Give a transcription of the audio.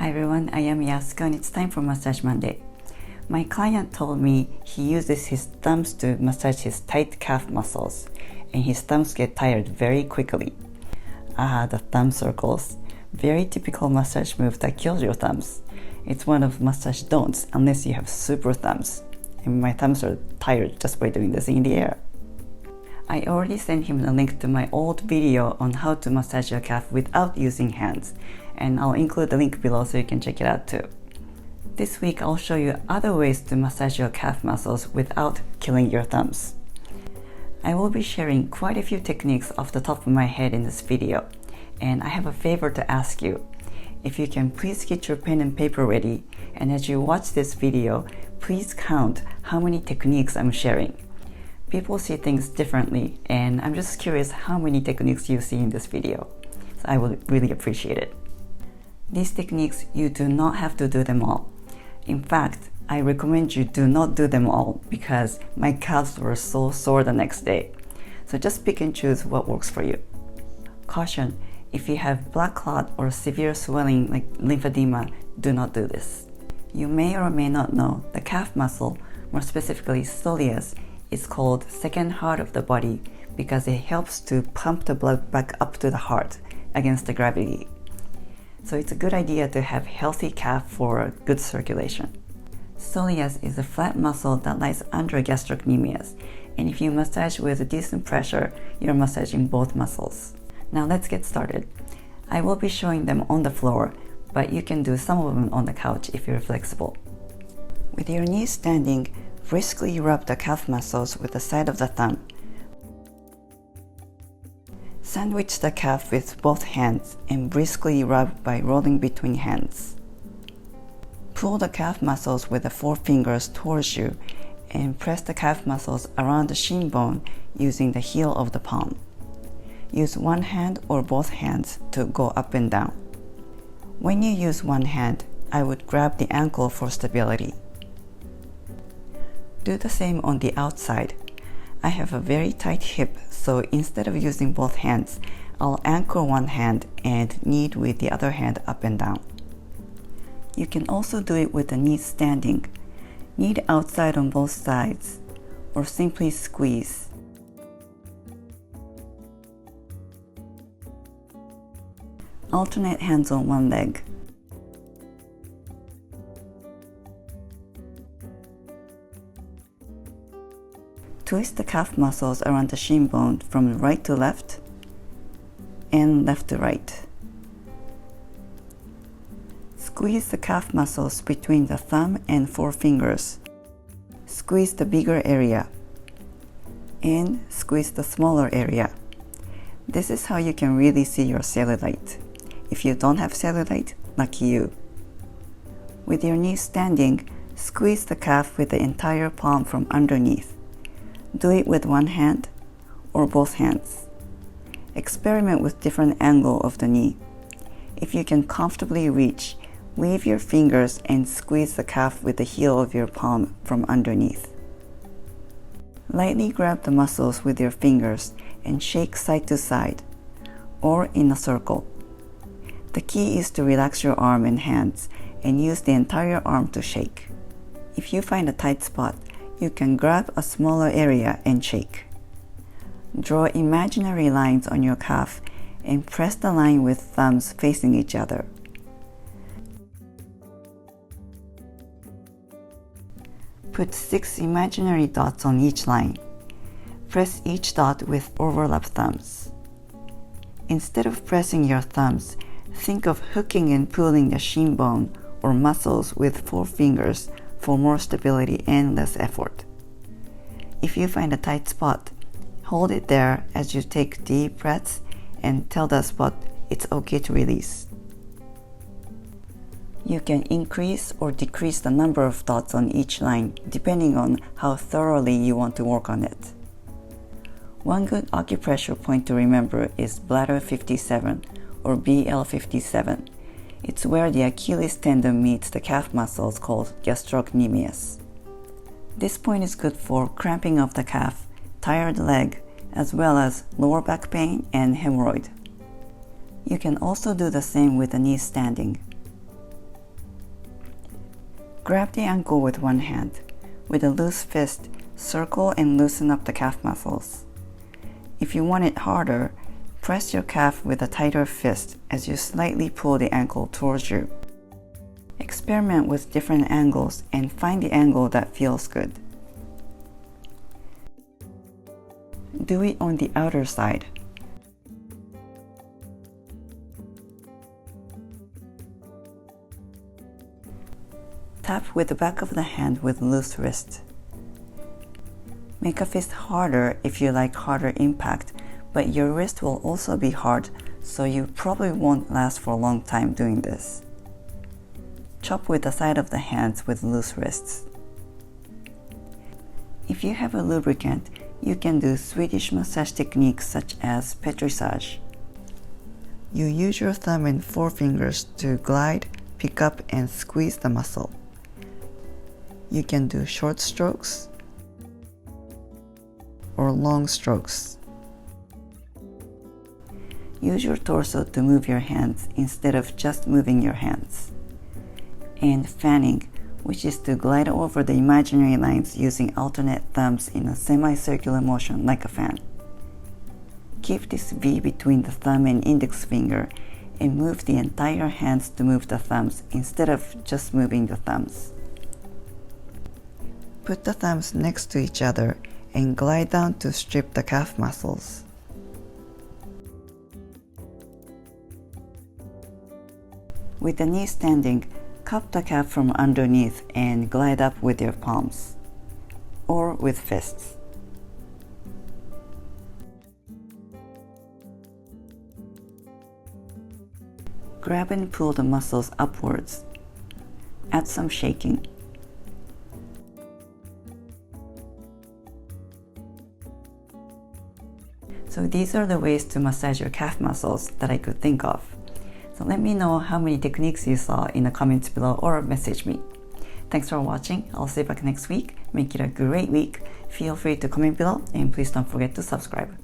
Hi everyone, I am Yasuko and it's time for Massage Monday. My client told me he uses his thumbs to massage his tight calf muscles and his thumbs get tired very quickly. The thumb circles. Very typical massage move that kills your thumbs. It's one of massage don'ts unless you have super thumbs. And my thumbs are tired just by doing this in the air. I already sent him the link to my old video on how to massage your calf without using hands, and I'll include the link below so you can check it out too. This week I'll show you other ways to massage your calf muscles without killing your thumbs. I will be sharing quite a few techniques off the top of my head in this video, and I have a favor to ask you. If you can please get your pen and paper ready, and as you watch this video, please count how many techniques I'm sharing. People see things differently, and I'm just curious how many techniques you see in this video. So I would really appreciate it. These techniques, you do not have to do them all. In fact, I recommend you do not do them all because my calves were so sore the next day. So just pick and choose what works for you. Caution, if you have black clot or severe swelling like lymphedema, do not do this. You may or may not know the calf muscle, more specifically soleus, is called second heart of the body because it helps to pump the blood back up to the heart against the gravity. So it's a good idea to have healthy calf for good circulation. Soleus is a flat muscle that lies under gastrocnemius, and if you massage with a decent pressure, you're massaging both muscles. Now let's get started. I will be showing them on the floor, but you can do some of them on the couch if you're flexible. With your knees standing, briskly rub the calf muscles with the side of the thumb. Sandwich the calf with both hands and briskly rub by rolling between hands. Pull the calf muscles with the forefingers towards you and press the calf muscles around the shin bone using the heel of the palm. Use one hand or both hands to go up and down. When you use one hand, I would grab the ankle for stability. Do the same on the outside. I have a very tight hip, so instead of using both hands, I'll anchor one hand and knead with the other hand up and down. You can also do it with the knees standing. Knead outside on both sides, or simply squeeze. Alternate hands on one leg. Twist the calf muscles around the shin bone from right to left and left to right. Squeeze the calf muscles between the thumb and forefingers. Squeeze the bigger area and squeeze the smaller area. This is how you can really see your cellulite. If you don't have cellulite, lucky you. With your knees standing, squeeze the calf with the entire palm from underneath. Do it with one hand or both hands. Experiment with different angle of the knee. If you can comfortably reach, weave your fingers and squeeze the calf with the heel of your palm from underneath. Lightly grab the muscles with your fingers and shake side to side or in a circle. The key is to relax your arm and hands and use the entire arm to shake. If you find a tight spot, you can grab a smaller area and shake. Draw imaginary lines on your calf and press the line with thumbs facing each other. Put 6 imaginary dots on each line. Press each dot with overlap thumbs. Instead of pressing your thumbs, think of hooking and pulling the shin bone or muscles with 4 fingers for more stability and less effort. If you find a tight spot, hold it there as you take deep breaths and tell the spot it's okay to release. You can increase or decrease the number of dots on each line depending on how thoroughly you want to work on it. One good acupressure point to remember is bladder 57 or BL57. It's where the Achilles tendon meets the calf muscles called gastrocnemius. This point is good for cramping of the calf, tired leg, as well as lower back pain and hemorrhoid. You can also do the same with the knees standing. Grab the ankle with one hand. With a loose fist, circle and loosen up the calf muscles. If you want it harder, press your calf with a tighter fist as you slightly pull the ankle towards you. Experiment with different angles and find the angle that feels good. Do it on the outer side. Tap with the back of the hand with loose wrist. Make a fist harder if you like harder impact, but your wrist will also be hard, so you probably won't last for a long time doing this. Chop with the side of the hands with loose wrists. If you have a lubricant, you can do Swedish massage techniques such as petrissage. You use your thumb and forefingers to glide, pick up, and squeeze the muscle. You can do short strokes or long strokes. Use your torso to move your hands instead of just moving your hands. And fanning, which is to glide over the imaginary lines using alternate thumbs in a semicircular motion like a fan. Keep this V between the thumb and index finger and move the entire hands to move the thumbs instead of just moving the thumbs. Put the thumbs next to each other and glide down to strip the calf muscles. With the knee standing, cup the calf from underneath and glide up with your palms, or with fists. Grab and pull the muscles upwards. Add some shaking. So these are the ways to massage your calf muscles that I could think of. So let me know how many techniques you saw in the comments below or message me. Thanks for watching. I'll see you back next week. Make it a great week. Feel free to comment below and please don't forget to subscribe.